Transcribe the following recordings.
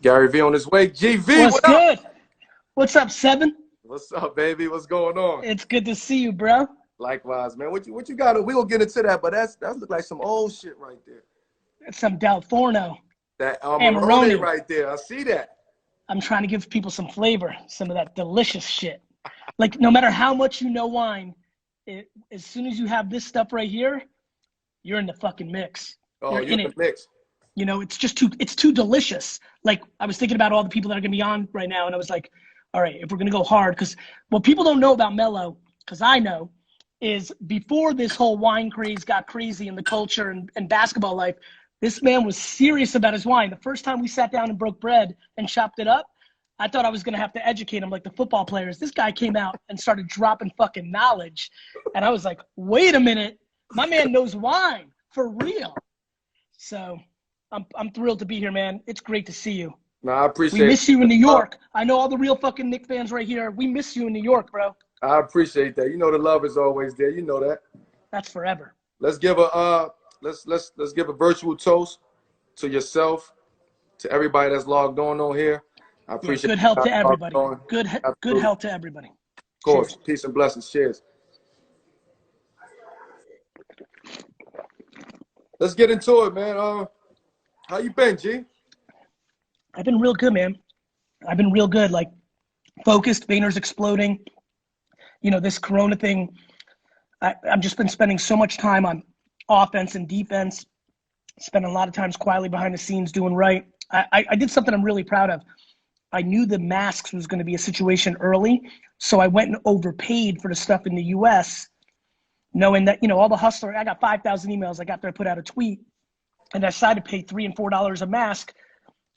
Gary V on his way. GV, What's what up? good? What's up, Seven? What's up, baby? What's going on? It's good to see you, bro. Likewise, man. What you got? We gonna get into that, but that look like some old shit right there. That's some Del Forno. That Amarone right there. I see that. I'm trying to give people some flavor, some of that delicious shit. Like, no matter how much you know wine, as soon as you have this stuff right here, you're in the fucking mix. Oh, you're in the mix. You know, it's too delicious. Like, I was thinking about all the people that are gonna be on right now, and I was like, all right, if we're gonna go hard, because what people don't know about Melo, because I know, is before this whole wine craze got crazy in the culture and basketball life, this man was serious about his wine. The first time we sat down and broke bread and chopped it up, I thought I was gonna have to educate him like the football players. This guy came out and started dropping fucking knowledge. And I was like, wait a minute, my man knows wine for real. So I'm thrilled to be here, man. It's great to see you. No, I appreciate it. We miss you in New York. I know all the real fucking Knicks fans right here. We miss you in New York, bro. I appreciate that. You know the love is always there. You know that. That's forever. Let's give a let's give a virtual toast to yourself, to everybody that's logged on here. I appreciate good health to everybody. Good Absolutely. health to everybody. Of course. Cheers. Peace and blessings. Cheers. Let's get into it, man. How you been, G? I've been real good, man. I've been real good. Like, focused. Vayner's exploding. You know, this Corona thing. I've just been spending so much time on offense and defense. Spending a lot of times quietly behind the scenes doing right. I did something I'm really proud of. I knew the masks was going to be a situation early, so I went and overpaid for the stuff in the U.S., knowing that, you know, all the hustler. I got 5,000 emails. I got there, put out a tweet, and I decided to pay $3 and $4 a mask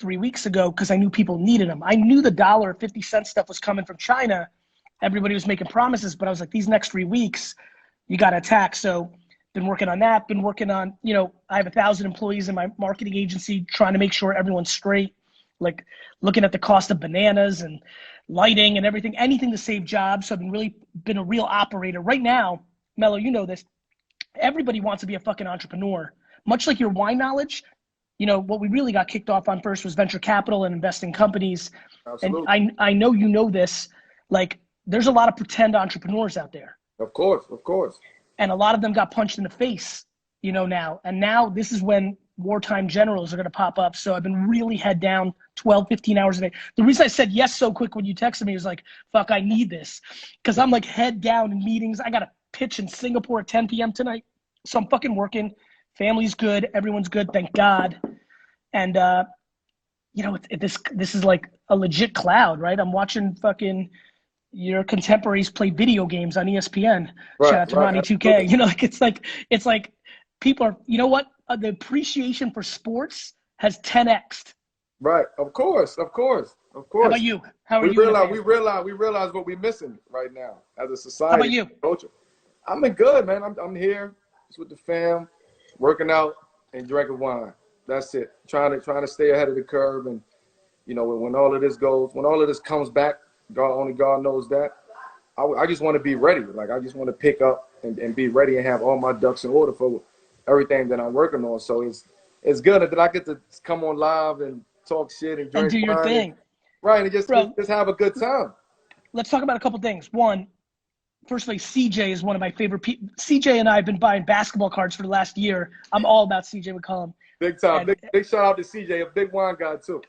3 weeks ago because I knew people needed them. I knew the $1.50 stuff was coming from China. Everybody was making promises, but I was like, these next 3 weeks, you got to attack. So been working on that, been working on, you know, I have 1,000 employees in my marketing agency trying to make sure everyone's straight, like looking at the cost of bananas and lighting and everything, anything to save jobs. So I've been a real operator. Right now, Melo, you know this, everybody wants to be a fucking entrepreneur. Much like your wine knowledge, you know, what we really got kicked off on first was venture capital and investing companies. Absolutely. And I know you know this, like there's a lot of pretend entrepreneurs out there. Of course, of course. And a lot of them got punched in the face, you know, now. And now this is when wartime generals are going to pop up. So I've been really head down 12, 15 hours a day. The reason I said yes so quick when you texted me is like, fuck, I need this. Because I'm like head down in meetings. I got a pitch in Singapore at 10 p.m. tonight. So I'm fucking working. Family's good. Everyone's good. Thank God. And, you know, this is like a legit cloud, right? I'm watching fucking your contemporaries play video games on ESPN. Right, Shout out to Ronnie 2K. You know, like it's like people are, you know what? The appreciation for sports has 10x'd. Right. Of course. Of course. Of course. How about you? How are you? We realize what we're missing right now as a society. How about you? Culture. I'm been good, man. I'm here just with the fam, working out and drinking wine. That's it. Trying to stay ahead of the curve, and you know, when all of this comes back, only God knows that. I just want to be ready. Like I just want to pick up and be ready and have all my ducks in order for everything that I'm working on. So it's good that I get to come on live and talk shit and drink and do your thing. Right, and just have a good time. Let's talk about a couple things. One, firstly, CJ is one of my favorite people. CJ and I have been buying basketball cards for the last year. I'm all about CJ McCollum. Big time. Big shout out to CJ, a big wine guy too.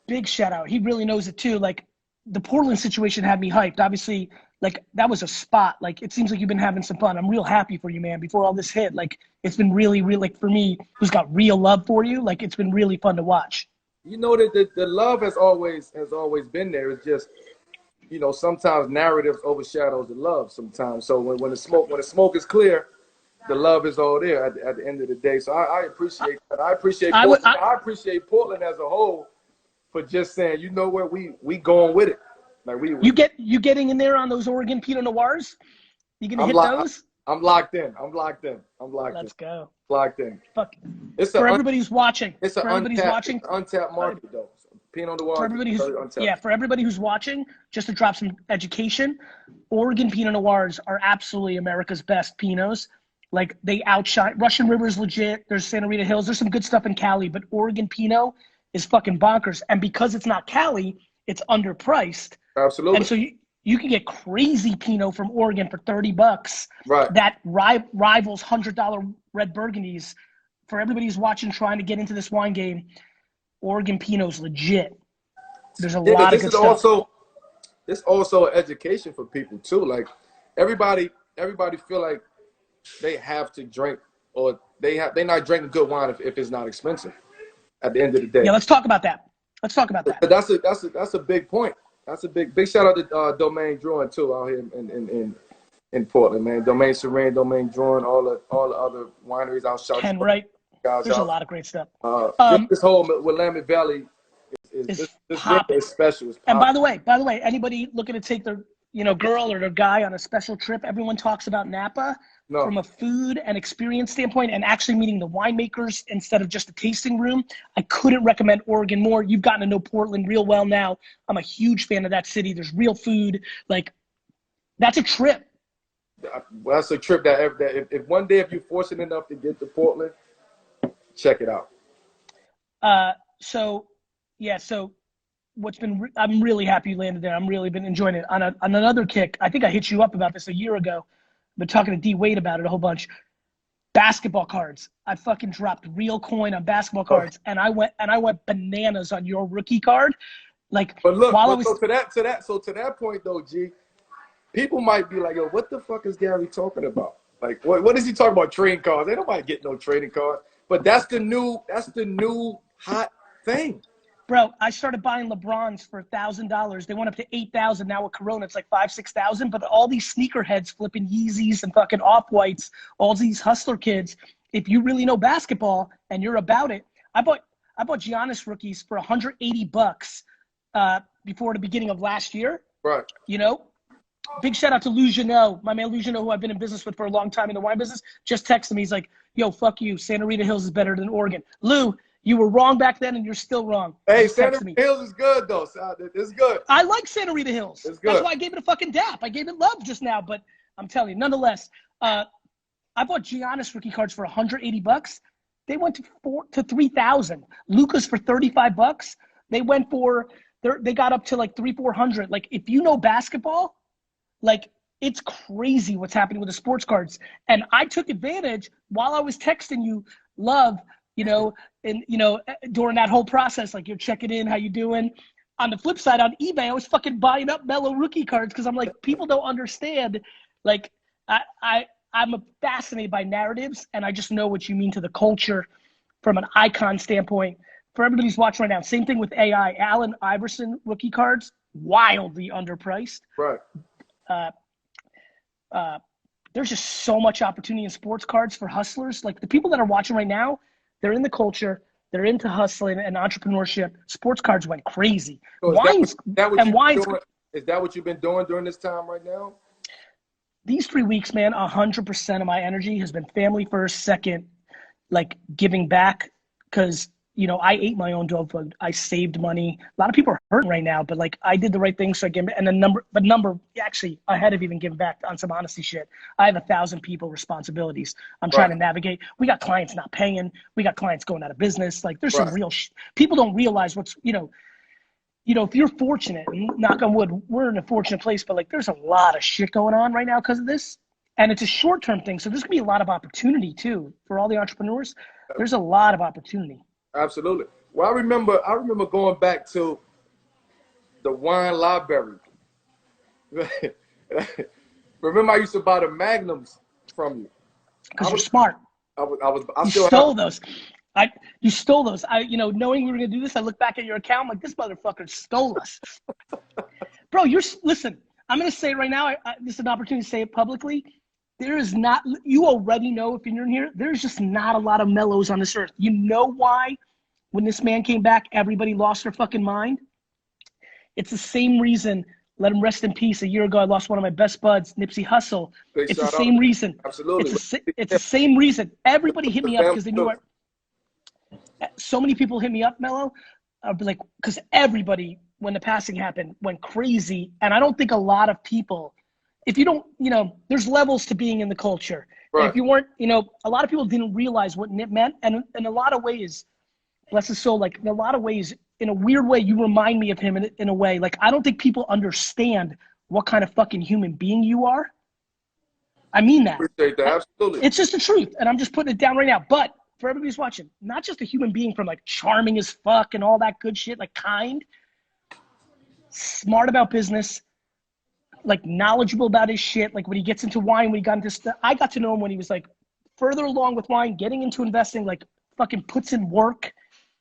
Big shout out. He really knows it too. Like the Portland situation had me hyped. Obviously, like that was a spot. Like it seems like you've been having some fun. I'm real happy for you, man. Before all this hit, like it's been really, really, like for me, who's got real love for you, like it's been really fun to watch. You know that the love has always been there. It's just, you know, sometimes narratives overshadows the love sometimes. So when the smoke is clear, the love is all there at the end of the day. So I appreciate that. I appreciate Portland as a whole for just saying, you know what, we going with it. Like you getting in there on those Oregon Pinot Noirs? You gonna hit those? I'm locked in. Let's go. Locked in. Fuck. For everybody who's watching. It's an untapped market though. So Pinot Noir. For everybody who's watching, just to drop some education, Oregon Pinot Noirs are absolutely America's best Pinots. Like they outshine. Russian River is legit. There's Santa Rita Hills. There's some good stuff in Cali, but Oregon Pinot is fucking bonkers. And because it's not Cali, it's underpriced. Absolutely. And so you can get crazy Pinot from Oregon for $30 Right. that rivals $100 red Burgundies. For everybody who's watching, trying to get into this wine game, Oregon Pinot's legit. There's a lot of good stuff. This also an education for people too. Like everybody feel like they have to drink, or they're not drinking good wine if it's not expensive. At the end of the day. Yeah, let's talk about that. But that's a big point. That's a big shout out to Domaine Drawing too out here in Portland, man. Domaine Serene, Domaine Drawing, all the other wineries out south. Ken Wright. There's out. a lot of great stuff. This whole Willamette Valley is special. And by the way, anybody looking to take their girl or their guy on a special trip, everyone talks about Napa from a food and experience standpoint, and actually meeting the winemakers instead of just a tasting room. I couldn't recommend Oregon more. You've gotten to know Portland real well now. I'm a huge fan of that city. There's real food. Like, that's a trip. Well, that's a trip that if one day if you're fortunate enough to get to Portland, check it out. So I'm really happy you landed there. I'm really been enjoying it. On another kick, I think I hit you up about this a year ago. I've been talking to D Wade about it a whole bunch. Basketball cards. I fucking dropped real coin on basketball cards, and I went bananas on your rookie card. Like, but look, while so to that point though, G, people might be like, yo, what the fuck is Gary talking about? Like, what is he talking about? Trading cards? Ain't nobody getting no trading cards. But that's the new hot thing. Bro, I started buying LeBrons for $1,000. They went up to $8,000. Now with Corona, it's like $5,000-$6,000. But all these sneakerheads flipping Yeezys and fucking Off-Whites, all these hustler kids, if you really know basketball and you're about it, I bought Giannis rookies for $180 before the beginning of last year. Right. Big shout out to Lou Janot, my man Lou Janot, who I've been in business with for a long time in the wine business. Just texted me. He's like, yo, fuck you. Santa Rita Hills is better than Oregon. Lou, you were wrong back then, and you're still wrong. Hey, Santa Rita Hills is good, though. It's good. I like Santa Rita Hills. It's good. That's why I gave it a fucking dap. I gave it love just now, but I'm telling you, nonetheless, I bought Giannis rookie cards for $180. They went to $3,000. Luka's for $35. They got up to like $300-$400. Like, if you know basketball, like, it's crazy what's happening with the sports cards. And I took advantage while I was texting you, love, during that whole process, like, you're checking in, how you doing? On the flip side, on eBay, I was fucking buying up Melo rookie cards because I'm like, people don't understand. Like, I'm fascinated by narratives, and I just know what you mean to the culture from an icon standpoint. For everybody who's watching right now, same thing with AI. Allen Iverson rookie cards, wildly underpriced. Right. There's just so much opportunity in sports cards for hustlers. Like, the people that are watching right now, they're in the culture, they're into hustling and entrepreneurship. Sports cards went crazy. So is that what you've been doing during this time right now? These 3 weeks, man, 100% of my energy has been family first, second, like, giving back, because I ate my own dog food. I saved money. A lot of people are hurting right now, but like, I did the right thing. So I gave, and number actually ahead of even giving back on some honesty shit. I have 1,000 people responsibilities. I'm trying to navigate. We got clients not paying. We got clients going out of business. Like, there's some real people don't realize what's, if you're fortunate, knock on wood, we're in a fortunate place, but like, there's a lot of shit going on right now because of this. And it's a short-term thing. So there's gonna be a lot of opportunity too for all the entrepreneurs. There's a lot of opportunity. Absolutely. Well, I remember going back to the wine library. Remember, I used to buy the Magnums from you. Because you're smart. You stole those. You stole those. Knowing we were gonna do this, I look back at your account, I'm like, this motherfucker stole us. Bro, listen, I'm gonna say it right now, this is an opportunity to say it publicly. There is not, you already know if you're in here, there's just not a lot of Melos on this earth. You know why? When this man came back, everybody lost their fucking mind. It's the same reason, let him rest in peace. A year ago, I lost one of my best buds, Nipsey Hussle. It's the same reason. Absolutely. It's the same reason. Everybody hit me up because they knew so many people hit me up, Melo, like, because everybody, when the passing happened, went crazy. And I don't think a lot of people, if you don't, there's levels to being in the culture. Right. If you weren't, a lot of people didn't realize what Nip meant. And in a lot of ways, bless his soul, like in a lot of ways, in a weird way, you remind me of him in a way. Like, I don't think people understand what kind of fucking human being you are. I mean that. Appreciate that. Absolutely. It's just the truth. And I'm just putting it down right now. But for everybody who's watching, not just a human being from like charming as fuck and all that good shit, like kind, smart about business, like knowledgeable about his shit. Like when he gets into wine, when he got into stuff, I got to know him when he was like further along with wine, getting into investing, like fucking puts in work.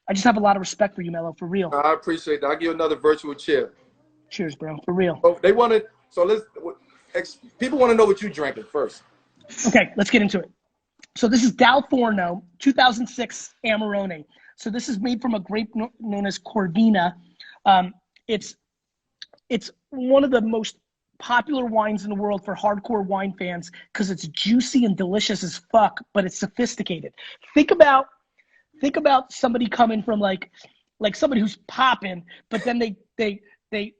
I just have a lot of respect for you, Melo, for real. I appreciate that. I'll give you another virtual chair. Cheers, bro, for real. Oh, they wanted, so people want to know what you're drinking first. Okay, let's get into it. So this is Dal Forno, 2006 Amarone. So this is made from a grape known as Corvina. It's one of the most popular wines in the world for hardcore wine fans because it's juicy and delicious as fuck, but it's sophisticated. Think about somebody coming from like somebody who's popping, but then they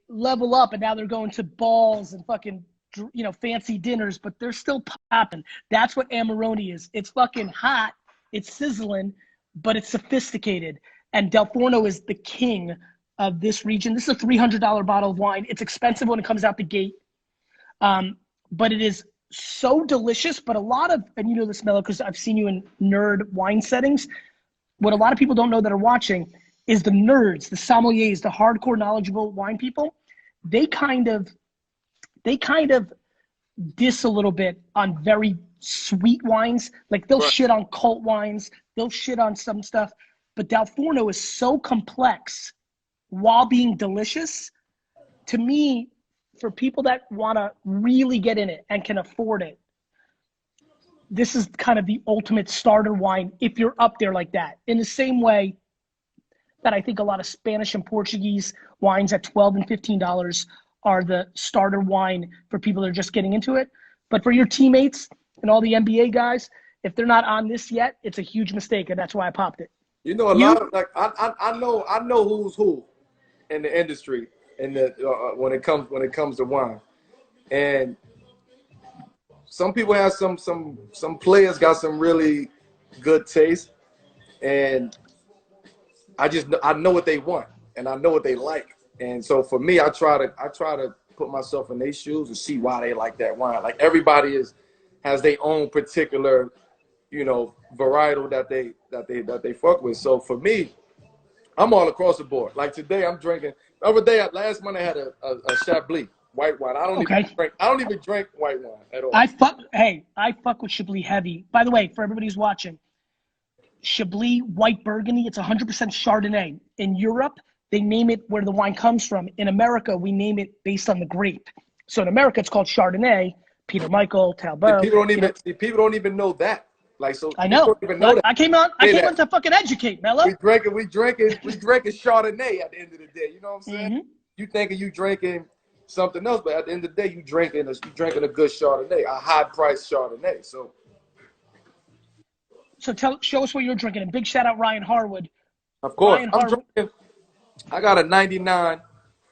level up and now they're going to balls and fucking, you know, fancy dinners, but they're still popping. That's what Amarone is. It's fucking hot, it's sizzling, but it's sophisticated. And Dal Forno is the king of this region. This is a $300 bottle of wine. It's expensive when it comes out the gate, but it is so delicious. But a lot of, and you know this, Melo, because I've seen you in nerd wine settings, what a lot of people don't know that are watching is the nerds, the sommeliers, the hardcore knowledgeable wine people, they kind of diss a little bit on very sweet wines. Like they'll shit on cult wines, they'll shit on some stuff, but Dal Forno is so complex while being delicious. To me, for people that want to really get in it and can afford it, this is kind of the ultimate starter wine if you're up there like that. In the same way that I think a lot of Spanish and Portuguese wines at $12 and $15 are the starter wine for people that are just getting into it. But for your teammates and all the NBA guys, if they're not on this yet, it's a huge mistake, and that's why I popped it. You know, a lot of like I know who's who in the industry and when it comes to wine, and some people have some players got some really good taste, and I know what they want and I know what they like. And so for me, I try to put myself in their shoes and see why they like that wine. Like everybody has their own particular, you know, varietal that they fuck with. So for me, I'm all across the board. Like today, I'm drinking. The other day, last month I had a Chablis white wine. I don't even drink white wine at all. I fuck with Chablis heavy. By the way, for everybody who's watching, Chablis white Burgundy, it's 100% Chardonnay. In Europe, they name it where the wine comes from. In America, we name it based on the grape. So in America, it's called Chardonnay. Peter Michael, Talbot. People don't even know that. Like, so I know. I came on to fucking educate, Melo. We drinking Chardonnay at the end of the day. You know what I'm saying? Mm-hmm. You thinking you drinking something else, but at the end of the day, you drinking a good Chardonnay, a high price Chardonnay. So show us what you're drinking. And big shout out Ryan Harwood. Of course, I got a 99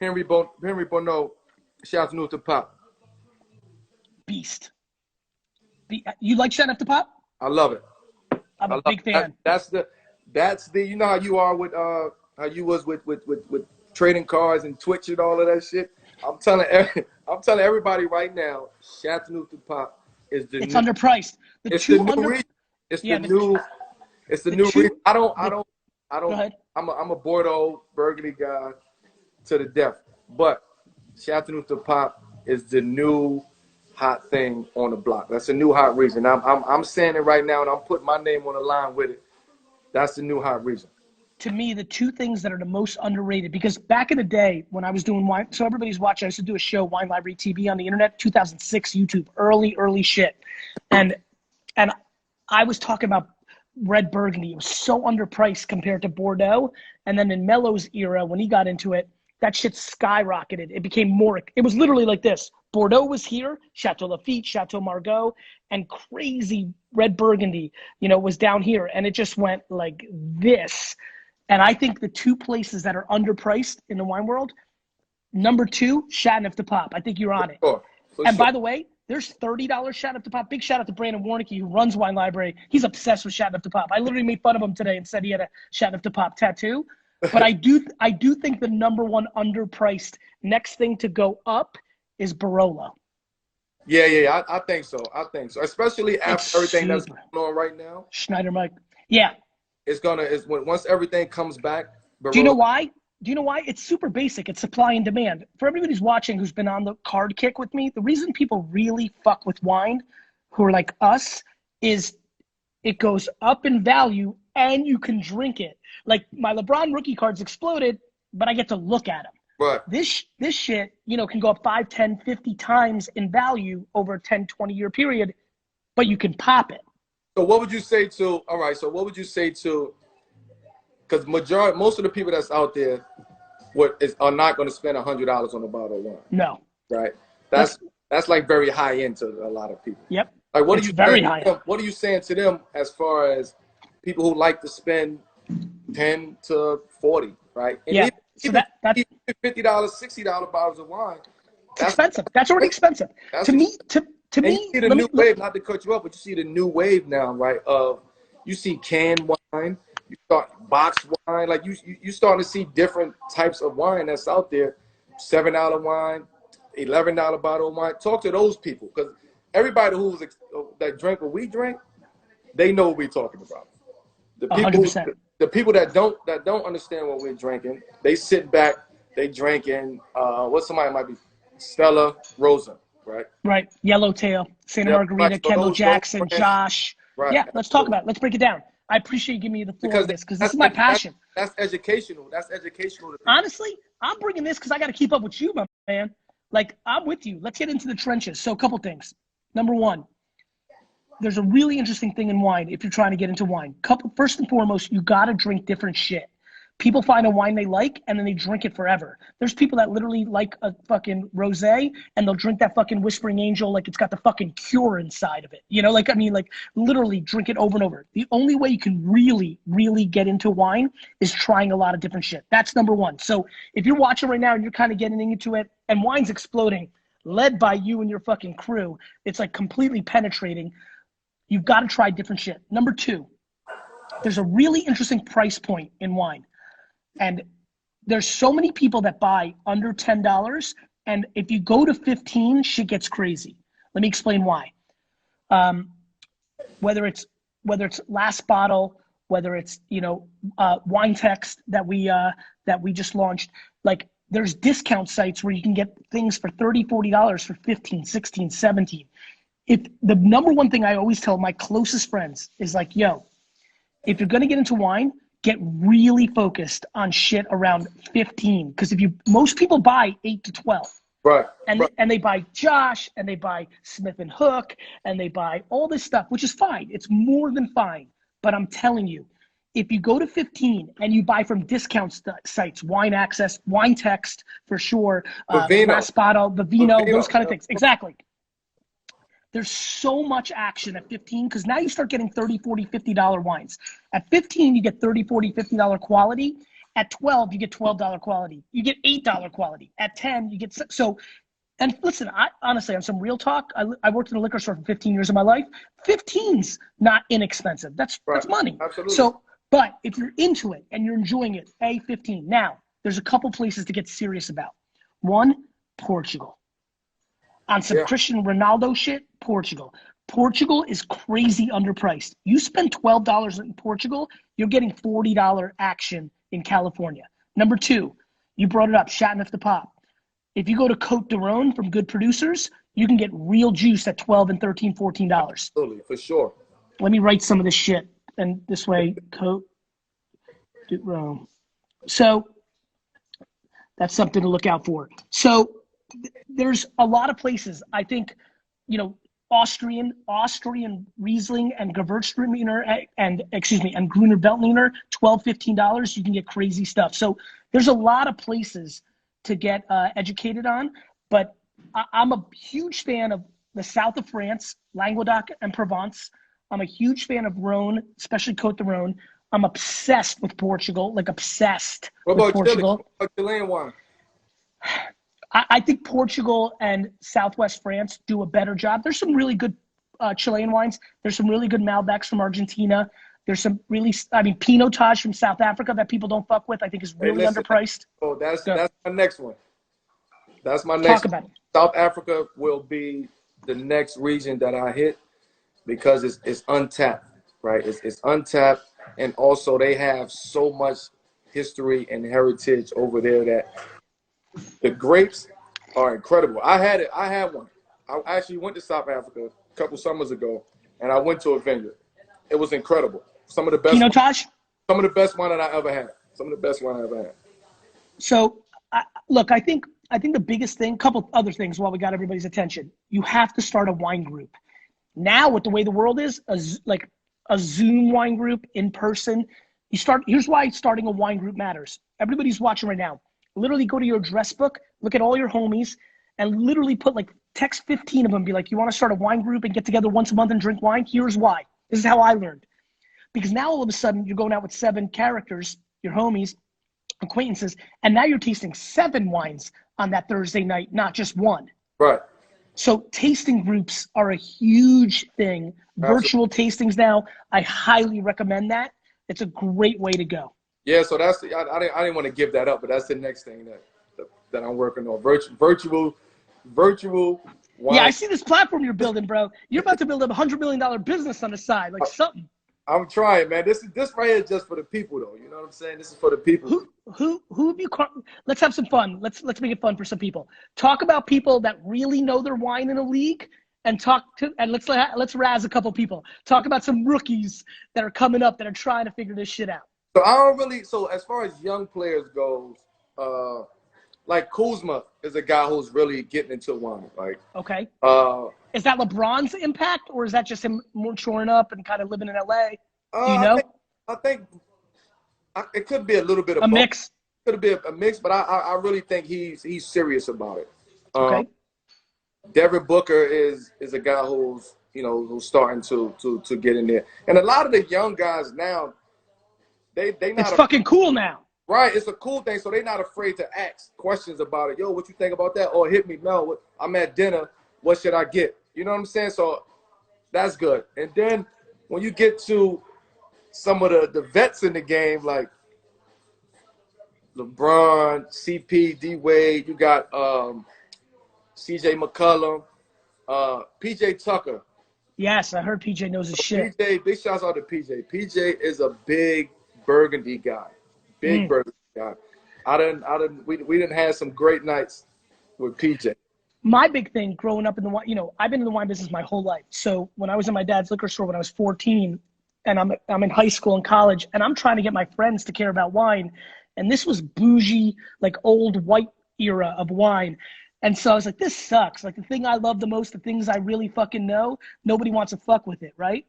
Henry Bonneau Chateauneuf du Pape. Beast. You like Chateauneuf du Pape? I love it. I'm a big fan. That's the you know how you are with how you was with trading cards and Twitch and all of that shit. I'm telling everybody right now, Chateauneuf du Pape is the it's underpriced. It's the new region. I don't. I'm a Bordeaux Burgundy guy to the death, but Chateauneuf du Pape is the new hot thing on the block. That's a new hot region. I'm saying it right now, and I'm putting my name on the line with it. That's the new hot region. To me, the two things that are the most underrated, because back in the day when I was doing wine, so everybody's watching, I used to do a show, Wine Library TV on the internet, 2006 YouTube, early shit, and I was talking about red Burgundy. It was so underpriced compared to Bordeaux. And then in Melo's era, when he got into it, that shit skyrocketed. It became more, it was literally like this. Bordeaux was here, Chateau Lafite, Chateau Margaux, and crazy red Burgundy, you know, was down here. And it just went like this. And I think the two places that are underpriced in the wine world, number 2, Chateauneuf du Pape. I think you're on it. For and sure. By the way, There's $30 Shout Up to Pop. Big shout out to Brandon Warnicki, who runs Wine Library. He's obsessed with Shout Up to Pop. I literally made fun of him today and said he had a Shout Up to Pop tattoo. But I do think the number one underpriced next thing to go up is Barolo. Yeah, I think so. Especially after everything that's going on right now. Schneider Mike. Yeah. Once everything comes back. Barolo. Do you know why? It's super basic. It's supply and demand. For everybody who's watching who's been on the card kick with me, the reason people really fuck with wine, who are like us, is it goes up in value and you can drink it. Like my LeBron rookie cards exploded, but I get to look at them. Right. This shit, can go up 5, 10, 50 times in value over a 10, 20-year period, but you can pop it. So what would you say to, because most of the people that's out there are not going to spend $100 on a bottle of wine. No. Right. That's like very high end to a lot of people. Yep. Like what are you saying to them as far as people who like to spend 10 to 40, right? And yeah. So that's $50, $60 bottles of wine. That's expensive. That's already expensive. To me, you see the new wave, not to cut you up, but you see the new wave now, right? You see canned wine, you start boxed wine, like you starting to see different types of wine that's out there. $7 wine, $11 bottle of wine. Talk to those people, because everybody that drink what we drink, they know what we're talking about. The people 100%. The people that don't understand what we're drinking, they sit back, they drinking what somebody might be Stella Rosa, right? Right. Yellowtail, Santa Margarita, right. Kendall Jackson, Josh. Right. Yeah, let's talk about it. Let's break it down. I appreciate you giving me the floor on this because this is my passion. That's educational. That's educational. Honestly, I'm bringing this because I got to keep up with you, my man. Like, I'm with you. Let's get into the trenches. So a couple things. Number one, there's a really interesting thing in wine if you're trying to get into wine. First and foremost, you got to drink different shit. People find a wine they like and then they drink it forever. There's people that literally like a fucking rosé and they'll drink that fucking Whispering Angel like it's got the fucking cure inside of it. Literally drink it over and over. The only way you can really, really get into wine is trying a lot of different shit. That's number one. So if you're watching right now and you're kind of getting into it and wine's exploding, led by you and your fucking crew, it's like completely penetrating. You've got to try different shit. Number two, there's a really interesting price point in wine. And there's so many people that buy under $10. And if you go to 15, shit gets crazy. Let me explain why. Whether it's Last Bottle, whether it's, Wine Text that we just launched, like there's discount sites where you can get things for $30, $40 for 15, 16, 17. If the number one thing I always tell my closest friends is like, yo, if you're going to get into wine, get really focused on shit around 15. Because most people buy 8 to 12. Right. And they buy Josh and they buy Smith and Hook and they buy all this stuff, which is fine. It's more than fine. But I'm telling you, if you go to 15 and you buy from discount sites, Wine Access, Wine Text for sure, Last Bottle, Vivino, those kind of things. Exactly. There's so much action at 15 because now you start getting $30, $40, $50 wines. At 15, you get $30, $40, $50 quality. At 12, you get $12 quality. You get $8 quality. At 10, you get so. And listen, honestly, on some real talk, I worked in a liquor store for 15 years of my life. 15's not inexpensive. That's money. Absolutely. So, but if you're into it and you're enjoying it, 15. Now, there's a couple places to get serious about. One, Portugal. On some Cristiano Ronaldo shit, Portugal. Portugal is crazy underpriced. You spend $12 in Portugal, you're getting $40 action in California. Number two, you brought it up, Chateauneuf de Pop. If you go to Côte de Rhone from good producers, you can get real juice at $12 and $13, $14. Absolutely, for sure. Let me write some of this shit. And this way, Côte de Rhone. So that's something to look out for. So there's a lot of places. I think, Austrian Riesling and Gewürztraminer and Grüner Veltliner, $12, $15, you can get crazy stuff. So there's a lot of places to get educated on, but I'm a huge fan of the south of France, Languedoc and Provence. I'm a huge fan of Rhone, especially Côte de Rhone. I'm obsessed with Portugal, like obsessed with Portugal. What about Chilean wine? I think Portugal and Southwest France do a better job. There's some really good Chilean wines. There's some really good Malbecs from Argentina. There's some really, Pinotage from South Africa that people don't fuck with. I think is really underpriced. Oh, that's my next one. That's my next. Talk about it. South Africa will be the next region that I hit because it's untapped, right? It's untapped, and also they have so much history and heritage over there that the grapes are incredible. I had one. I actually went to South Africa a couple summers ago, and I went to a vineyard. It was incredible. Some of the best. Pinotage? Some of the best wine that I ever had. Some of the best wine I ever had. So, look, I think the biggest thing, couple other things while we got everybody's attention. You have to start a wine group. Now, with the way the world is, like a Zoom wine group in person, here's why starting a wine group matters. Everybody's watching right now. Literally go to your address book, look at all your homies, and literally text 15 of them, be like, you want to start a wine group and get together once a month and drink wine? Here's why. This is how I learned. Because now all of a sudden you're going out with 7 characters, your homies, acquaintances, and now you're tasting 7 wines on that Thursday night, not just one. Right. So tasting groups are a huge thing. Virtual tastings now, I highly recommend that. It's a great way to go. Yeah, so I didn't want to give that up, but that's the next thing that I'm working on. Virtual wine. Yeah, I see this platform you're building, bro. You're about to build a $100 million business on the side, like something. I'm trying, man. This right here is just for the people, though. You know what I'm saying? This is for the people. Who have you? Let's have some fun. Let's make it fun for some people. Talk about people that really know their wine in a league, and let's razz a couple people. Talk about some rookies that are coming up that are trying to figure this shit out. So as far as young players goes, like Kuzma is a guy who's really getting into wine. Like, okay. Is that LeBron's impact, or is that just him maturing up and kind of living in LA? Do you know? I think it could be a little bit of a mix. Could be a mix, but I really think he's serious about it. Okay. Devin Booker is a guy who's starting to get in there, and a lot of the young guys now, they not. It's fucking cool now. Right, it's a cool thing, so they're not afraid to ask questions about it. Yo, what you think about that? Or hit me, Mel. I'm at dinner. What should I get? You know what I'm saying? So that's good. And then when you get to some of the vets in the game, like LeBron, CP, D-Wade, you got CJ McCollum, PJ Tucker. Yes, I heard PJ knows his shit. PJ, big shouts out to PJ. PJ is a big Burgundy guy. Big Burgundy guy. We didn't have some great nights with PJ. My big thing growing up in the wine, I've been in the wine business my whole life. So when I was in my dad's liquor store when I was 14, and I'm in high school and college, and I'm trying to get my friends to care about wine, and this was bougie, like old white era of wine. And so I was like, this sucks. Like the thing I love the most, the things I really fucking know, nobody wants to fuck with it, right?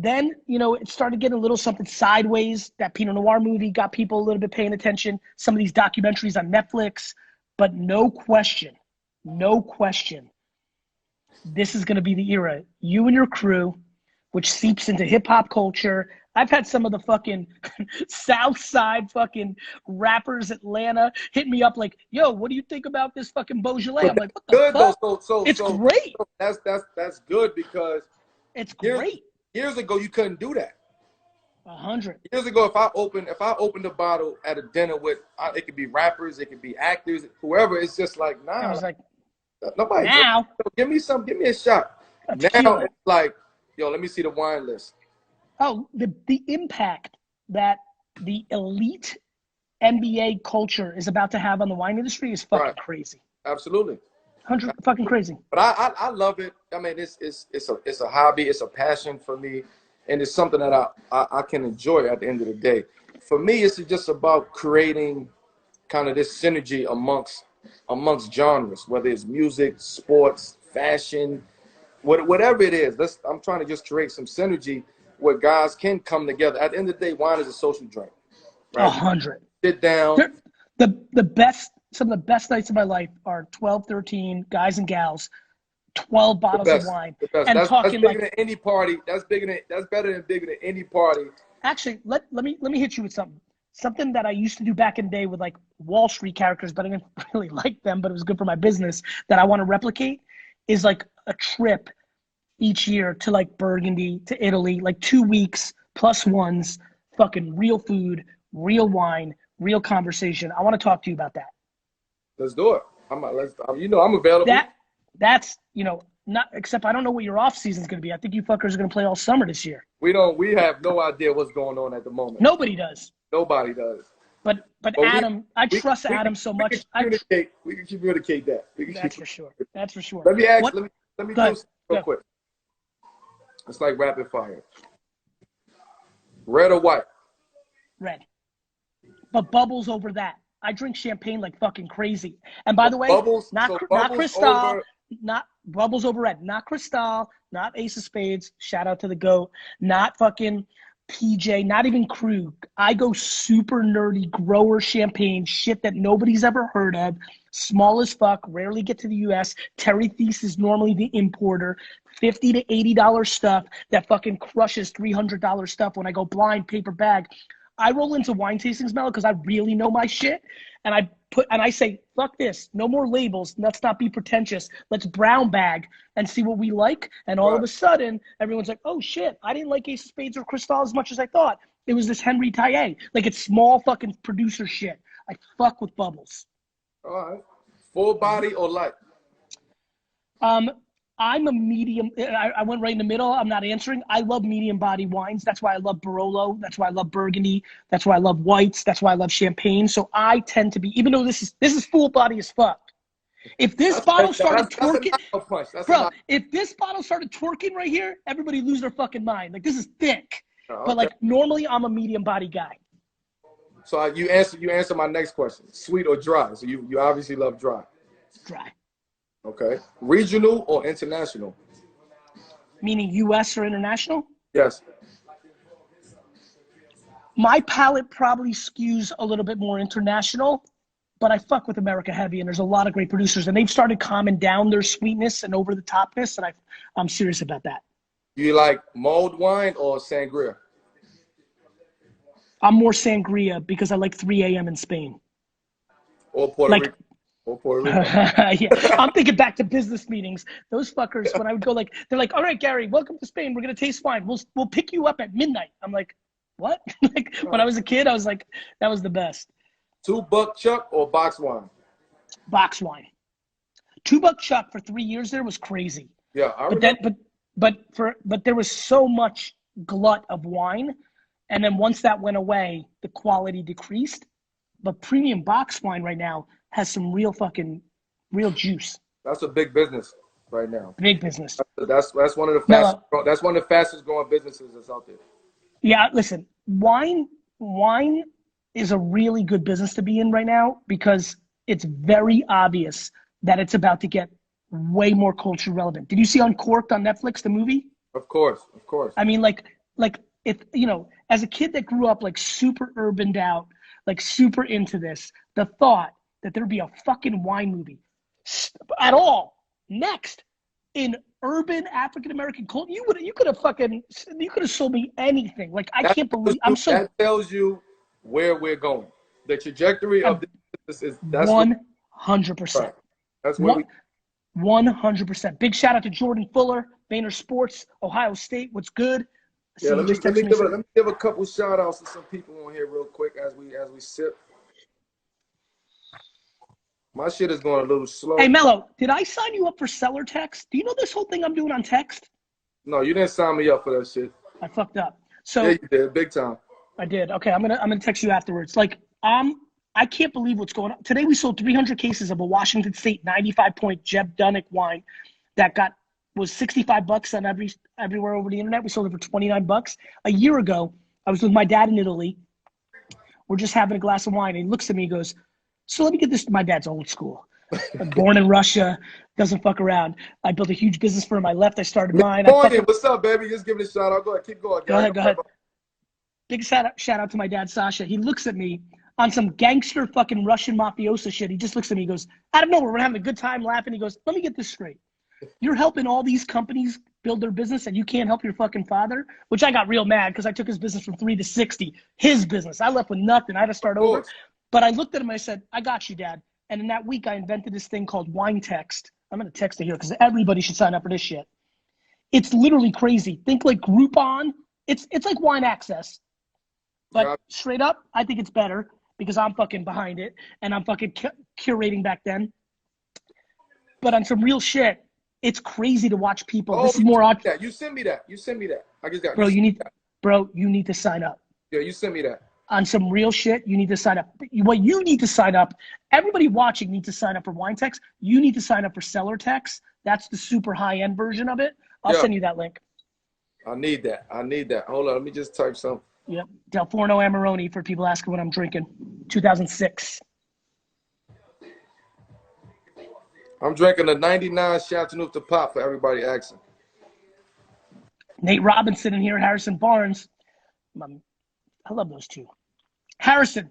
Then, it started getting a little something sideways. That Pinot Noir movie got people a little bit paying attention. Some of these documentaries on Netflix. But no question, this is going to be the era. You and your crew, which seeps into hip-hop culture. I've had some of the fucking South Side fucking rappers, Atlanta, hit me up like, yo, what do you think about this fucking Beaujolais? I'm like, what the fuck? So it's great. That's good because it's great. Years ago, you couldn't do that. 100 years ago, if I opened a bottle at a dinner with, it could be rappers, it could be actors, whoever. It's just like, nah. I was like, nobody. Now, give me a shot. Now it's like, yo, let me see the wine list. Oh, the impact that the elite NBA culture is about to have on the wine industry is fucking crazy. Absolutely. 100 fucking crazy. But I love it. I mean, it's a hobby. It's a passion for me, and it's something that I can enjoy at the end of the day. For me, it's just about creating kind of this synergy amongst genres, whether it's music, sports, fashion, whatever it is. I'm trying to just create some synergy where guys can come together. At the end of the day, wine is a social drink. Right? 100. Sit down. The best. Some of the best nights of my life are 12, 13 guys and gals, 12 bottles of wine, and that's talking bigger than any party. That's better than any party. Actually, let me hit you with something. something that I used to do back in the day with like Wall Street characters, but I didn't really like them, but it was good for my business, that I want to replicate is like a trip each year to like Burgundy, to Italy, like 2 weeks plus ones, fucking real food, real wine, real conversation. I want to talk to you about that. Let's do it. I'm available. That's not, except I don't know what your off season's gonna be. I think you fuckers are gonna play all summer this year. We have no idea what's going on at the moment. Nobody does. Nobody does. But Adam, I trust Adam so much. We can communicate that. That's for sure. That's for sure. Let me ask. Let me do something real quick. It's like rapid fire. Red or white? Red. But bubbles over that. I drink champagne like fucking crazy. And by the way, not Cristal, not bubbles over red. Not Cristal, not Ace of Spades. Shout out to the GOAT. Not fucking PJ, not even Krug. I go super nerdy grower champagne, shit that nobody's ever heard of. Small as fuck, rarely get to the US. Terry Thies is normally the importer. $50 to $80 stuff that fucking crushes $300 stuff when I go blind paper bag. I roll into wine tastings, Mel, because I really know my shit. And I say, fuck this. No more labels. Let's not be pretentious. Let's brown bag and see what we like. And all of a sudden, everyone's like, oh shit, I didn't like Ace of Spades or Cristal as much as I thought. It was this Henry Taillé. Like, it's small fucking producer shit. I fuck with bubbles. All right. Full body or light? I'm a medium. I went right in the middle. I'm not answering. I love medium body wines. That's why I love Barolo. That's why I love Burgundy. That's why I love whites. That's why I love champagne. So I tend to be, even though this is full body as fuck. If this bottle started twerking, bro, if this bottle started twerking right here, everybody lose their fucking mind. Like, this is thick. Okay. But like, normally I'm a medium body guy. So you answer my next question. Sweet or dry? So you obviously love dry. Dry. Okay. Regional or international? Meaning US or international? Yes. My palate probably skews a little bit more international, but I fuck with America heavy, and there's a lot of great producers, and they've started calming down their sweetness and over the topness, and I'm serious about that. You like mulled wine or sangria? I'm more sangria because I like 3 a.m. in Spain. Or Puerto Rico. Yeah, I'm thinking back to business meetings. Those fuckers, when I would go, like, they're like, all right, Gary, welcome to Spain. We're going to taste wine. We'll pick you up at midnight. I'm like, what? Like, when I was a kid, I was like, that was the best. $2 Chuck or box wine? Box wine. $2 Chuck for 3 years there was crazy. Yeah, I remember. But there was so much glut of wine. And then once that went away, the quality decreased. But premium box wine right now has some real juice. That's a big business right now. Big business. That's one of the fastest growing businesses that's out there. Yeah, listen, wine is a really good business to be in right now because it's very obvious that it's about to get way more culture relevant. Did you see Uncorked on Netflix, the movie? Of course. I mean, like if as a kid that grew up like super urbaned out, like super into this, the thought that there'd be a fucking wine movie at all next in urban African American culture, you could have sold me anything. Like, I can't believe that tells you where we're going. The trajectory of this is 100%. That's where 100%. Big shout out to Jordan Fuller, Vayner Sports, Ohio State. What's good? Yeah, let me give a couple shout outs to some people on here real quick as we sip. My shit is going a little slow. Hey, Mello, did I sign you up for seller text? Do you know this whole thing I'm doing on text? No, you didn't sign me up for that shit. I fucked up. So yeah, you did, big time. I did. Okay, I'm gonna text you afterwards. Like, I can't believe what's going on. Today we sold 300 cases of a Washington State 95-point Jeb Dunnick wine that was $65 on everywhere over the internet. We sold it for $29. A year ago, I was with my dad in Italy. We're just having a glass of wine, and he looks at me and goes, so let me get this. My dad's old school. Born in Russia, doesn't fuck around. I built a huge business for him. I left. I started mine. What's up, baby? Just give it a shout out. Go ahead. Keep going. Go ahead. Big shout out to my dad, Sasha. He looks at me on some gangster fucking Russian mafiosa shit. He just looks at me. He goes, out of nowhere, we're having a good time laughing. He goes, let me get this straight. You're helping all these companies build their business and you can't help your fucking father, which I got real mad because I took his business from 3 to 60. His business. I left with nothing. I had to start over. But I looked at him and I said, I got you, Dad. And in that week, I invented this thing called Wine Text. I'm going to text it here because everybody should sign up for this shit. It's literally crazy. Think like Groupon. It's like Wine Access. But straight up, I think it's better because I'm fucking behind it and I'm fucking curating back then. But on some real shit, it's crazy to watch people. Oh, this is more that. You send me that. You send me that. I just got. Bro, you need to sign up. Yeah, you send me that. On some real shit, you need to sign up. What you need to sign up, everybody watching needs to sign up for Wine Text. You need to sign up for Seller Text. That's the super high-end version of it. I'll send you that link. I need that. Hold on, let me just type something. Yep. Del Forno Amarone for people asking what I'm drinking. 2006. I'm drinking a 99 Chateauneuf de Pop for everybody asking. Nate Robinson in here, Harrison Barnes. I love those two. Harrison,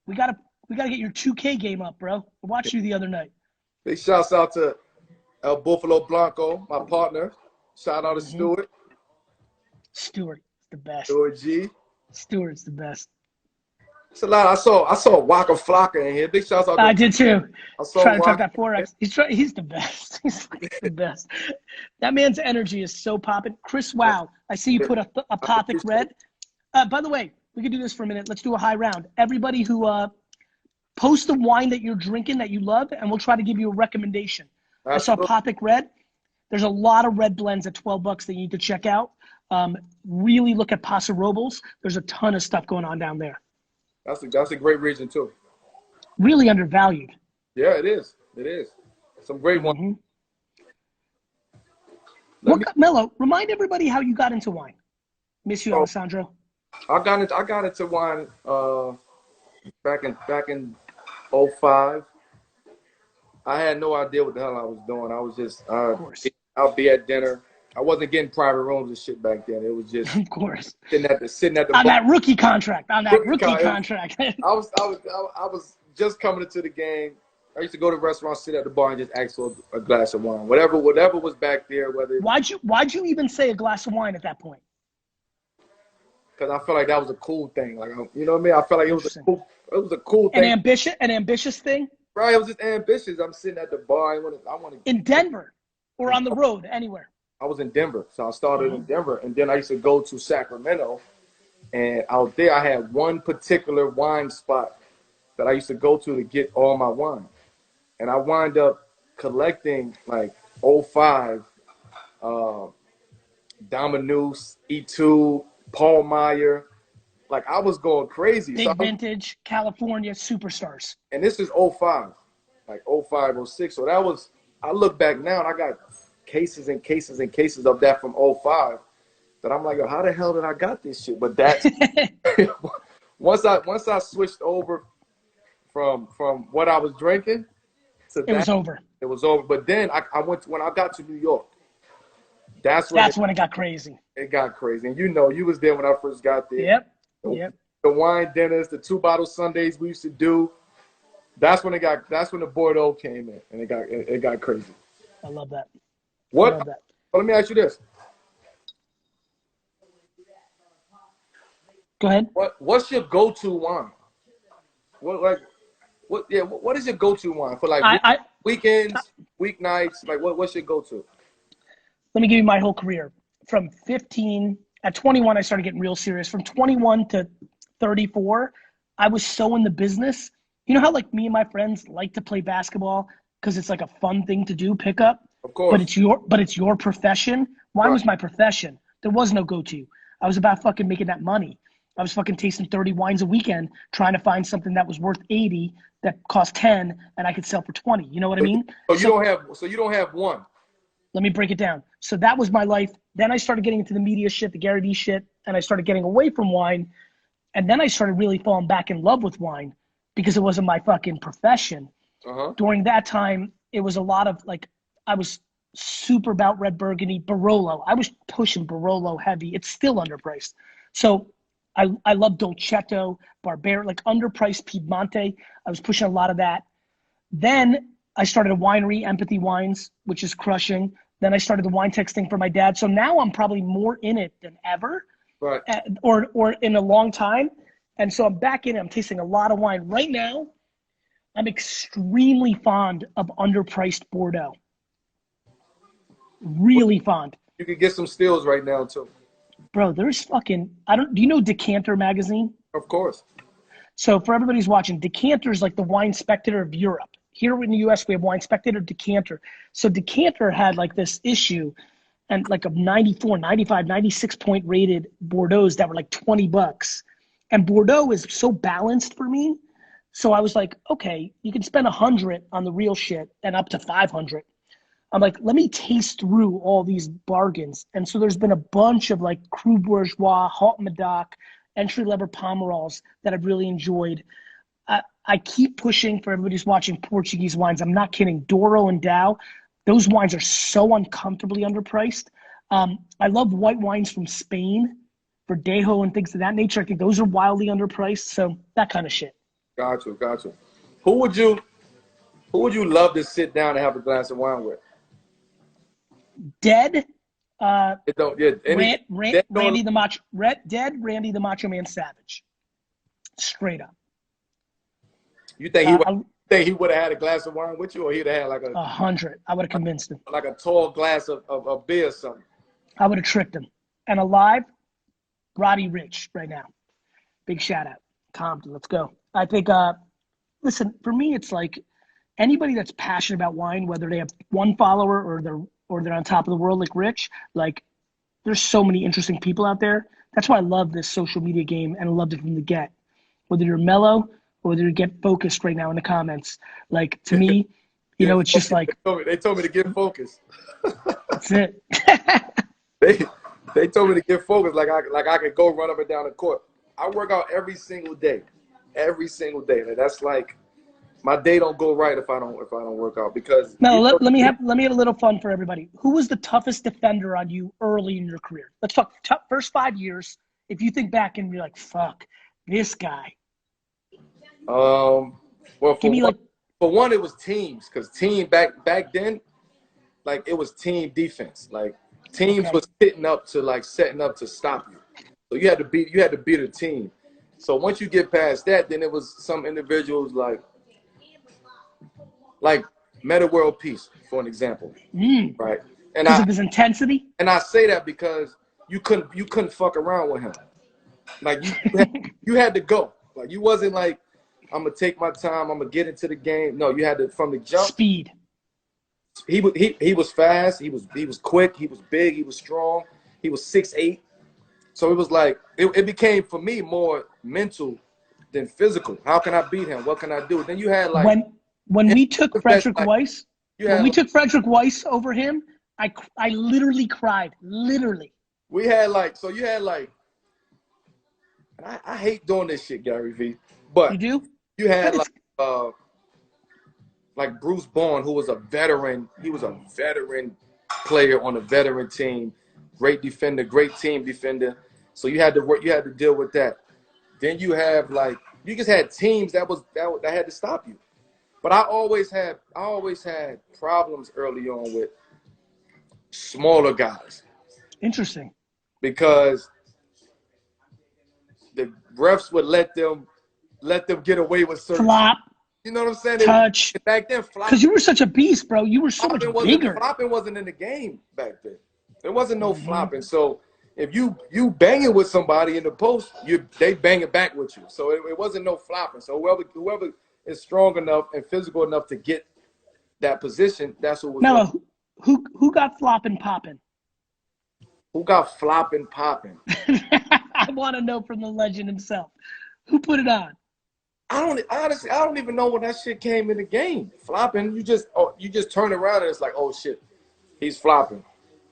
we gotta get your 2K game up, bro. I watched you the other night. Big shouts out to El Buffalo Blanco, my partner. Shout out to Stuart. Stuart's the best. Stuart G. Stuart's the best. It's a lot. I saw Waka Flocka in here. Big shouts out. I did too. I saw trying to talk that Forex. He's the best. He's the best. That man's energy is so popping. Chris, wow. I see you put a Apothic Red. By the way, we can do this for a minute. Let's do a high round. Everybody who post the wine that you're drinking that you love, and we'll try to give you a recommendation. Absolutely. I saw Apothic Red. There's a lot of red blends at $12 that you need to check out. Really look at Paso Robles. There's a ton of stuff going on down there. That's a great region too. Really undervalued. Yeah, it is. It is. Some great ones. Mello, remind everybody how you got into wine. Miss you, Alessandro. I got into wine back in 05. I had no idea what the hell I was doing. I was just I'll be at dinner. I wasn't getting private rooms and shit back then. It was just of course sitting at the on bar. That rookie contract. I was just coming into the game. I used to go to restaurants, sit at the bar, and just ask for a glass of wine. Whatever was back there. Why'd you even say a glass of wine at that point? Because I felt like that was a cool thing. Like, you know what I mean? I felt like it was a cool thing. An ambitious thing. Right, it was just ambitious. I'm sitting at the bar. I want to. In Denver, or on the road, anywhere. I was in Denver, so I started in Denver, and then I used to go to Sacramento, and out there I had one particular wine spot that I used to go to get all my wine, and I wound up collecting like 05, Dominus, E2, Paul Meyer. Like, I was going crazy. Big vintage, California superstars. And this is 05, like 05, 06. So that was, I look back now and I got cases and cases and cases of that from 05 that I'm like, how the hell did I got this shit? But that's, once I switched over from what I was drinking to it was over. It was over. But then when I got to New York, that's when it got crazy. It got crazy. And you was there when I first got there. Yep. The wine dinners, the 2-bottle Sundays we used to do. That's when the Bordeaux came in, and it got crazy. I love that. What? Well, let me ask you this. Go ahead. What's your go-to wine? What is your go-to wine for like weekends, weeknights? Like what's your go-to? Let me give you my whole career. From 15, at 21, I started getting real serious. From 21 to 34, I was so in the business. You know how like me and my friends like to play basketball because it's like a fun thing to do, pick up? Of course. But it's your profession. Wine was my profession. There was no go-to. I was about fucking making that money. I was fucking tasting 30 wines a weekend, trying to find something that was worth 80 that cost 10 and I could sell for 20. You know what I mean? So you don't have one. Let me break it down. So that was my life. Then I started getting into the media shit, the Gary Vee shit, and I started getting away from wine. And then I started really falling back in love with wine because it wasn't my fucking profession. During that time, it was a lot of like, I was super about red Burgundy, Barolo. I was pushing Barolo heavy. It's still underpriced. So I love Dolcetto, Barbera, like underpriced Piedmonte. I was pushing a lot of that. Then I started a winery, Empathy Wines, which is crushing. Then I started the wine texting for my dad. So now I'm probably more in it than ever, Right. or in a long time. And so I'm back in it. I'm tasting a lot of wine. Right now, I'm extremely fond of underpriced Bordeaux. Really fond. You can get some steals right now too. Bro, there's fucking, do you know Decanter magazine? Of course. So for everybody who's watching, Decanter is like the wine spectator of Europe. Here in the US, we have wine spectator, Decanter. So Decanter had like this issue and like a 94, 95, 96 point rated Bordeaux's that were like $20. And Bordeaux is so balanced for me. So I was like, okay, you can spend 100 on the real shit and up to 500. I'm like, let me taste through all these bargains. And so there's been a bunch of like Cru Bourgeois, Haut Medoc, entry-level Pomerols that I've really enjoyed. I keep pushing for everybody who's watching Portuguese wines. I'm not kidding. Douro and Dow, those wines are so uncomfortably underpriced. I love white wines from Spain, Verdejo and things of that nature. I think those are wildly underpriced. So that kind of shit. Gotcha. Who would you love to sit down and have a glass of wine with? Dead. It don't. Yeah. Randy the Macho Man Savage. Straight up. You think he would have had a glass of wine with you, or he'd have had like 100? I would have convinced him. Like a tall glass of beer or something. I would have tricked him. And alive, Roddy Rich right now. Big shout out. Compton, let's go. I think, listen, for me, it's like anybody that's passionate about wine, whether they have one follower or they're on top of the world like Rich, like there's so many interesting people out there. That's why I love this social media game and I loved it from the get. Whether you're mellow or whether you get focused right now in the comments. Like to me, you know, it's just like they told me to get focused. That's it. They told me to get focused like I could go run up and down the court. I work out every single day. Every single day. That's like my day don't go right if I don't work out because let me have a little fun for everybody. Who was the toughest defender on you early in your career? Let's talk first 5 years. If you think back and you're like, fuck, this guy. Well, for one, it was teams because team back then, like it was team defense. Like teams was setting up to stop you. So you had to beat a team. So once you get past that, then it was some individuals like Meta World Peace, for an example, right? And because of his intensity. And I say that because you couldn't fuck around with him. Like you had to go. Like you wasn't like I'm gonna take my time. I'm gonna get into the game. No, you had to from the jump. Speed. He was fast. He was quick. He was big. He was strong. He was 6'8". So it was like it became for me more mental than physical. How can I beat him? What can I do? Then you had like when we took Frederick Weiss. When we took Frederick Weiss over him, I literally cried. Literally. We had like you had like. I hate doing this shit, Gary V. But you do? You had like Bruce Bourne, who was a veteran. He was a veteran player on a veteran team. Great defender, great team defender. So you had to deal with that. Then you have you just had teams that had to stop you. But I always had problems early on with smaller guys. Interesting. Because the refs would let them get away with certain flop. You know what I'm saying? Touch. Back then, because you were such a beast, bro. You were so much bigger. Flopping wasn't in the game back then. There wasn't no flopping. So if you banging with somebody in the post, they bang it back with you. So it wasn't no flopping. So whoever is strong enough and physical enough to get that position, that's what was. Mello, who got flopping popping? Who got flopping popping? I want to know from the legend himself. Who put it on? I don't even know when that shit came in the game. Flopping, you just turn around and it's like, oh shit, he's flopping.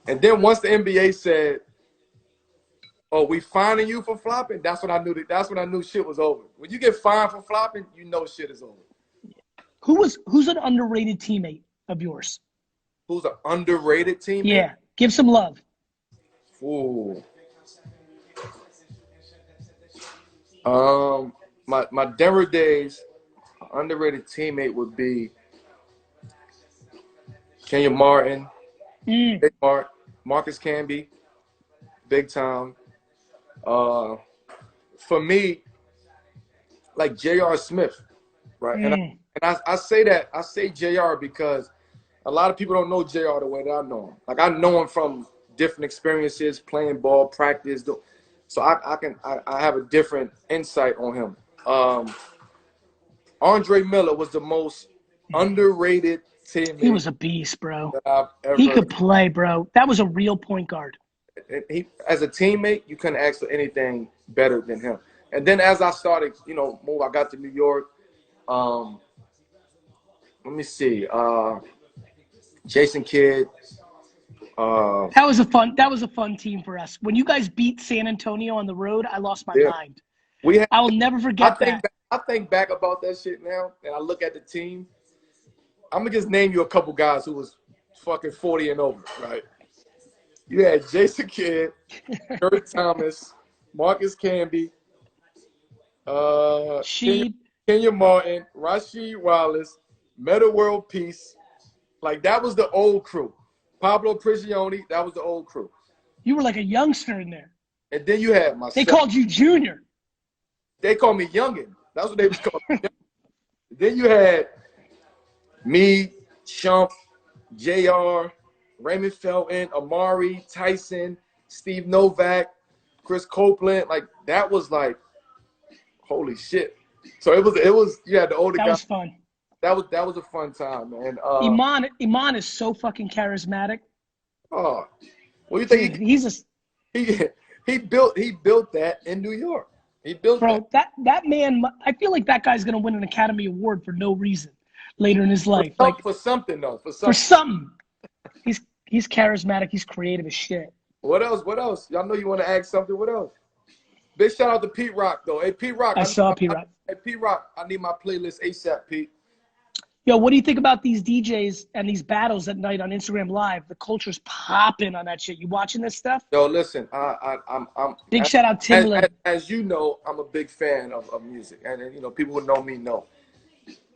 And then once the NBA said, "Oh, we fining you for flopping," that's when I knew shit was over. When you get fined for flopping, you know shit is over. Who's an underrated teammate of yours? Who's an underrated teammate? Yeah, give some love. Ooh. My Denver days, underrated teammate would be Kenya Martin, Big Mark, Marcus Camby, big time. For me, like J.R. Smith, right? And I say that, I say J.R. because a lot of people don't know J.R. the way that I know him. Like I know him from different experiences, playing ball, practice. So I have a different insight on him. Andre Miller was the most underrated teammate. He was a beast, bro. That I've ever. He could play, bro. That was a real point guard. He, as a teammate, you couldn't ask for anything better than him. And then as I started, move, I got to New York. Let me see. Jason Kidd. That was a fun team for us. When you guys beat San Antonio on the road, I lost my mind. I will never forget that. I think back about that shit now, and I look at the team. I'm gonna just name you a couple guys who was fucking 40 and over, right? You had Jason Kidd, Kurt Thomas, Marcus Camby, Kenya Martin, Rasheed Wallace, Metta World Peace. Like, that was the old crew. Pablo Prigioni, that was the old crew. You were like a youngster in there. And then you had myself. They called you Junior. They called me Youngin. That's what they was calling me. Then you had me, Shump, JR, Raymond Felton, Amari, Tyson, Steve Novak, Chris Copeland. Like, that was like, holy shit. So it was you had the older guys. That was fun. That was a fun time, man. Iman is so fucking charismatic. Oh, well, you think he built that in New York. He built that man. I feel like that guy's gonna win an Academy Award for no reason later in his life. For something. He's charismatic. He's creative as shit. What else? Y'all know you want to ask something. What else? Big shout out to Pete Rock though. Hey, Pete Rock. I saw Pete Rock. Hey, Pete Rock. I need my playlist ASAP, Pete. Yo, what do you think about these DJs and these battles at night on Instagram Live? The culture's popping on that shit. You watching this stuff? Yo, listen, I'm big shout out Timbaland. As you know, I'm a big fan of music, and people who know me know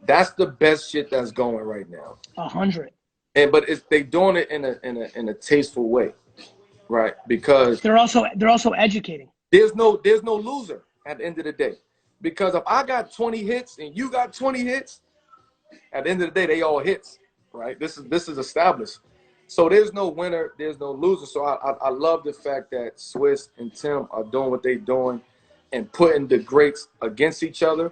that's the best shit that's going right now. 100. But they doing it in a tasteful way, right? Because they're also educating. There's no loser at the end of the day, because if I got 20 hits and you got 20 hits. At the end of the day, they all hits, right? This is established. So there's no winner, there's no loser. So I love the fact that Swiss and Tim are doing what they're doing and putting the greats against each other,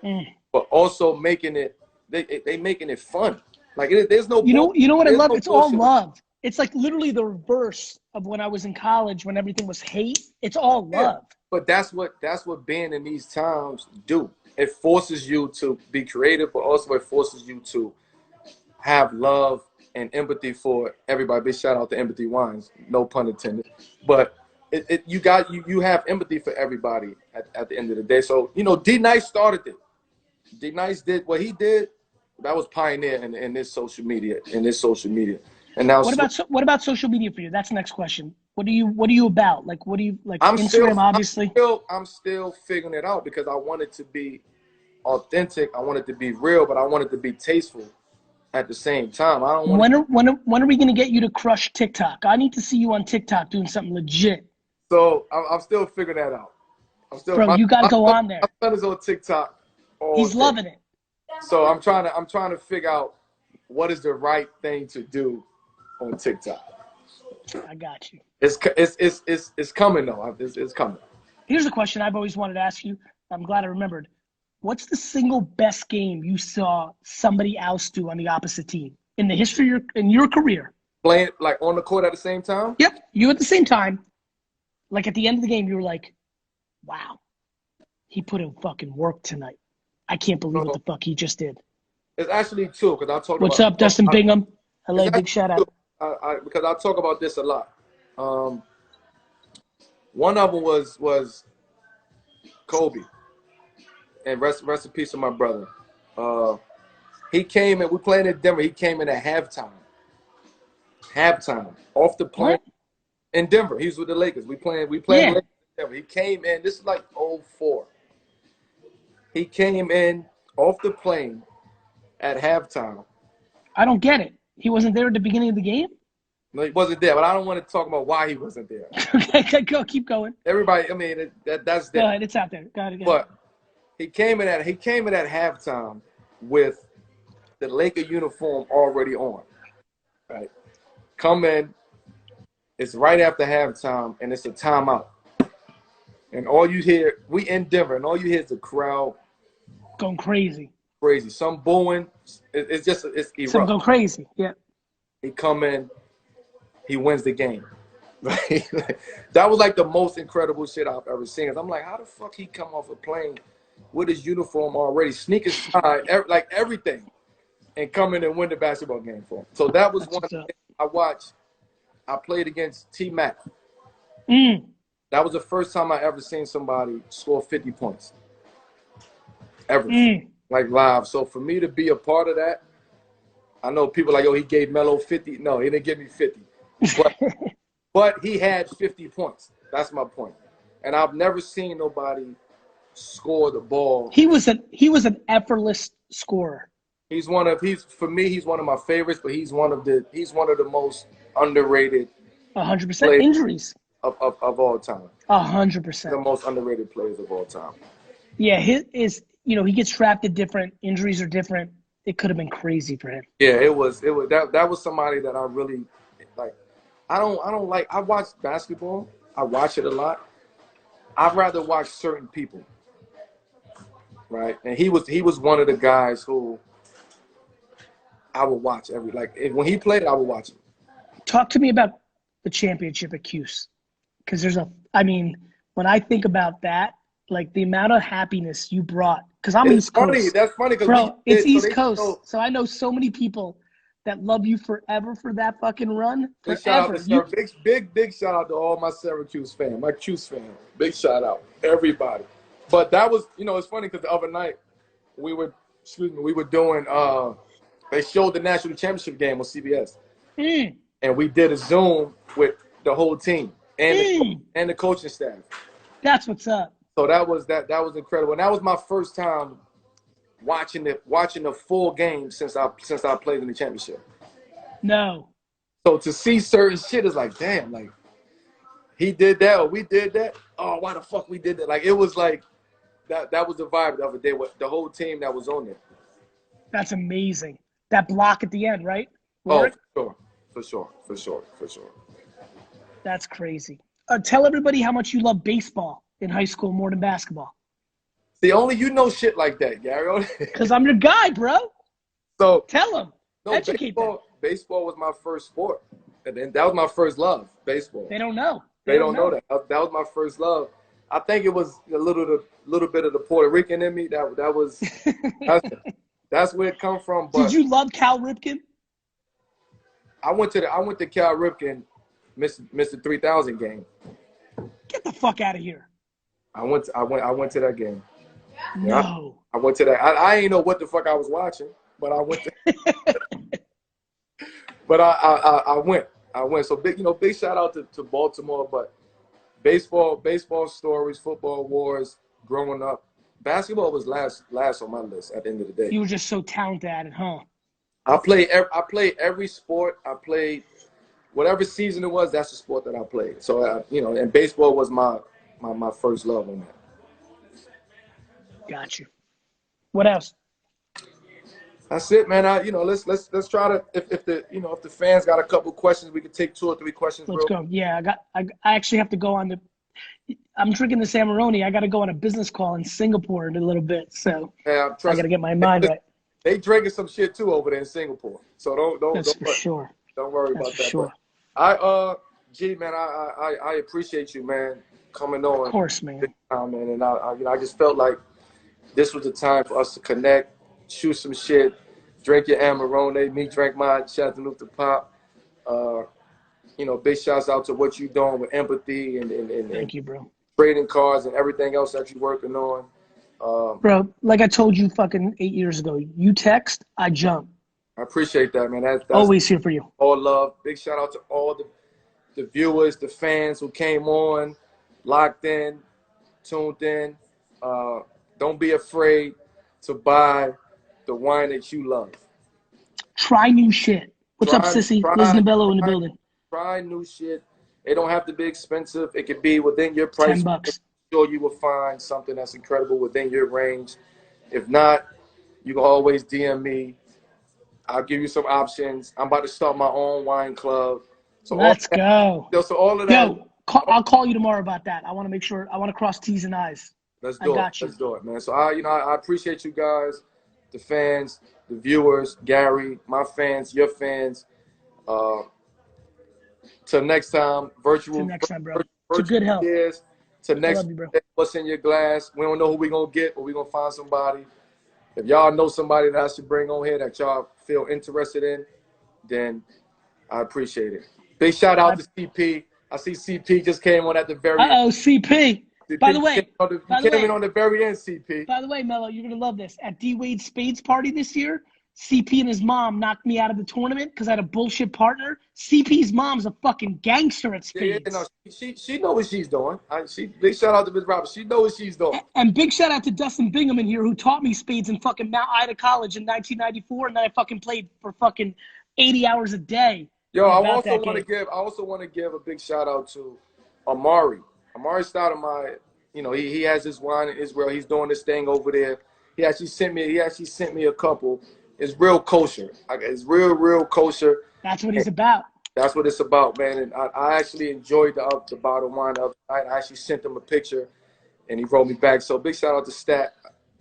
but also making it they making it fun. Like there's no you know what I love? It's all love. It's like literally the reverse of when I was in college when everything was hate. It's all love. But that's what being in these times do. It forces you to be creative, but also it forces you to have love and empathy for everybody. Big shout out to Empathy Wines, no pun intended. But you have empathy for everybody at the end of the day. So D Nice started it. D Nice did what he did. That was pioneer in this social media. And now what about social media for you? That's the next question. What are you about? Like, what do you like? Instagram, obviously. I'm still figuring it out because I want it to be authentic. I want it to be real, but I want it to be tasteful at the same time. I don't want. When are we gonna get you to crush TikTok? I need to see you on TikTok doing something legit. So I'm still figuring that out. Bro, you gotta go on there. My son is on TikTok. He's loving it. So I'm trying to figure out what is the right thing to do on TikTok. I got you. It's coming though. It's coming. Here's a question I've always wanted to ask you. I'm glad I remembered. What's the single best game you saw somebody else do on the opposite team in the history in your career? Playing like on the court at the same time? Yep, you at the same time. Like at the end of the game, you were like, "Wow, he put in fucking work tonight. I can't believe what the fuck he just did." It's actually two because I talk. What's up, Dustin Bingham? Hello, big shout out. Because I talk about this a lot. One of them was Kobe, and rest in peace to my brother. He came in. We playing in Denver. He came in at halftime off the plane in Denver. He was with the Lakers. We playing Lakers in Denver. He came in. This is like 2004. He came in off the plane at halftime. I don't get it. He wasn't there at the beginning of the game? No, he wasn't there, but I don't want to talk about why he wasn't there. Okay, go, keep going. Everybody, I mean, that's there. Go ahead, it's out there. Got it. But he came in at halftime with the Laker uniform already on. Right, come in. It's right after halftime, and it's a timeout. And all you hear, we in Denver, and all you hear is the crowd going crazy. Crazy. Some booing. It's erupt. Some go crazy. Yeah. He come in. He wins the game. That was like the most incredible shit I've ever seen. I'm like, how the fuck he come off a plane with his uniform already, sneakers tied, like everything, and come in and win the basketball game for him. So that was one thing I watched. I played against T-Mac. That was the first time I ever seen somebody score 50 points. Ever. Like live. So for me to be a part of that, I know people like, yo, he gave Melo 50. No, he didn't give me 50. But he had 50 points. That's my point. And I've never seen nobody score the ball. He was an effortless scorer. For me, he's one of my favorites, but he's one of the most underrated 100% injuries of all time. 100%. The most underrated players of all time. Yeah, he gets trapped at different injuries are different. It could have been crazy for him. Yeah, it was that was somebody that I really like. I watch basketball. I watch it a lot. I'd rather watch certain people. Right? And he was one of the guys who I would watch when he played, I would watch him. Talk to me about the championship at Cuse. Because when I think about that, like the amount of happiness you brought, because I'm East Coast. That's funny, bro. It's East Coast, so I know so many people that love you forever for that fucking run. Big shout out to big shout out to all my Syracuse fans, my Cuse fans. Big shout out, everybody. But that was, it's funny because the other night we were doing. They showed the national championship game on CBS, and we did a Zoom with the whole team and the coaching staff. That's what's up. So that was incredible, and that was my first time watching the full game since I played in the championship. No. So to see certain shit is like, damn, like he did that or we did that. Oh, why the fuck we did that? Like it was like that was the vibe the other day with the whole team that was on there. That's amazing. That block at the end, right? For sure. That's crazy. Tell everybody how much you love baseball in high school more than basketball. See, only you know shit like that, Gary. Because I'm your guy, bro. So tell them. Educate them. Baseball was my first sport. And then that was my first love, baseball. They don't know. They don't know that. That was my first love. I think it was a little bit of the Puerto Rican in me. That's where it come from. But did you love Cal Ripken? I went to Cal Ripken, Mr. 3000 game. Get the fuck out of here. I went to that game. No. I went to that. I ain't know what the fuck I was watching, but I went to But I went. So big shout out to Baltimore, but baseball stories, football wars, growing up. Basketball was last on my list at the end of the day. You were just so talented at it, huh? I played every sport. I played whatever season it was. That's the sport that I played. So and baseball was my first love on that. Got you. What else? That's it, man. Let's try to if the fans got a couple questions, we could take 2 or 3 questions. Let's go. Yeah, I actually have to go on I'm drinking the Samaroni. I got to go on a business call in Singapore in a little bit, so I got to get my mind right. They drinking some shit too over there in Singapore, so don't. That's for sure. Don't worry about that. Sure. G man, I appreciate you, man, coming on. Of course, man. Man, and I just felt like this was the time for us to connect, shoot some shit, drink your Amarone, me drink my Chattanooga Pop. Big shouts out to what you're doing with empathy and thank you, bro. Trading cards and everything else that you're working on. Bro, like I told you fucking 8 years ago, you text, I jump. I appreciate that, man. That's always here for you. All love. Big shout out to all the viewers, the fans who came on, locked in, tuned in. Don't be afraid to buy the wine that you love. Try new shit. What's up, Sissy? Liz Nabello in the building. Try new shit. It don't have to be expensive. It could be within your price. $10. I'm sure you will find something that's incredible within your range. If not, you can always DM me. I'll give you some options. I'm about to start my own wine club. So Let's go. all of that. Yo, I'll call you tomorrow about that. I want to make sure. I want to cross T's and I's. Let's I do it. got you. Let's do it, man. So I appreciate you guys, the fans, the viewers, Gary, my fans, your fans. Till next time, virtual. Till next time, bro. To good health. Years. Till next, I love you, bro. What's in your glass? We don't know who we're gonna get, but we're gonna find somebody. If y'all know somebody that I should bring on here that y'all feel interested in, then I appreciate it. Big shout out to CP. I see CP just came on at the very end. CP. By the way, you came in on the very end, CP. By the way, Mello, you're gonna love this. At D Wade's Spades party this year, CP and his mom knocked me out of the tournament because I had a bullshit partner. CP's mom's a fucking gangster at Spades. Yeah, no, she knows what she's doing. Big shout out to Ms. Roberts. She knows what she's doing. And big shout out to Dustin Bingham in here who taught me Spades in fucking Mount Ida College in 1994, and then I fucking played for fucking 80 hours a day. Yo, I also want to give a big shout out to Amari. Amari started he has his wine in Israel. He's doing this thing over there. He actually sent me a couple. It's real kosher. It's real kosher. That's what he's about. That's what it's about, man. And I actually enjoyed the bottle of wine the other night. I actually sent him a picture, and he wrote me back. So big shout out to Stat.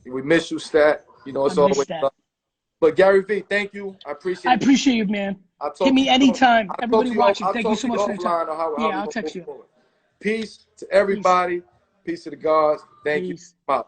We miss you, Stat. You know, it's always love. But Gary V, thank you. I appreciate you, man. Hit me anytime. Everybody watching, thank you so much for your time. I'll text you. Peace to everybody. Peace to the gods. Thank you. Bye.